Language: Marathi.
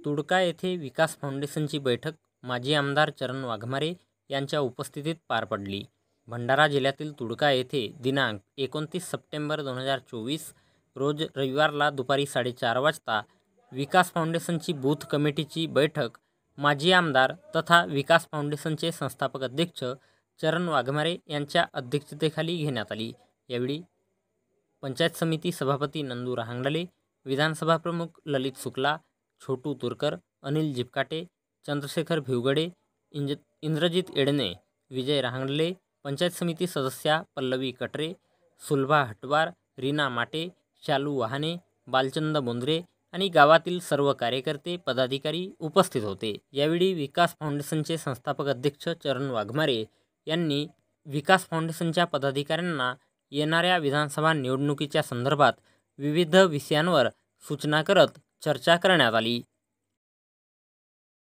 तुडका येथे विकास फाउंडेशनची बैठक माजी आमदार चरण वाघमारे यांच्या उपस्थितीत पार पडली. भंडारा जिल्ह्यातील तुडका येथे दिनांक 29 सप्टेंबर 2024 रोज रविवारला दुपारी 4:30 वाजता विकास फाउंडेशनची बूथ कमिटीची बैठक माजी आमदार तथा विकास फाउंडेशनचे संस्थापक अध्यक्ष चरण वाघमारे यांच्या अध्यक्षतेखाली घेण्यात आली. यावेळी पंचायत समिती सभापती नंदू रहांगडले, विधानसभा प्रमुख ललित शुक्ला, छोटू तुरकर, अनिल जिपकाटे, चंद्रशेखर भिवगडे, इंद्रजित एडणे, विजय रहांगडले, पंचायत समिती सदस्या पल्लवी कटरे, सुलभा हटवार, रीना माटे, शालू वहाने, बालचंद बोंद्रे आणि गावातील सर्व कार्यकर्ते पदाधिकारी उपस्थित होते. यावेळी विकास फाउंडेशनचे संस्थापक अध्यक्ष चरण वाघमारे यांनी विकास फाउंडेशनच्या पदाधिकाऱ्यांना येणाऱ्या विधानसभा निवडणुकीच्या संदर्भात विविध विषयांवर सूचना करत चर्चा करण्यात आली.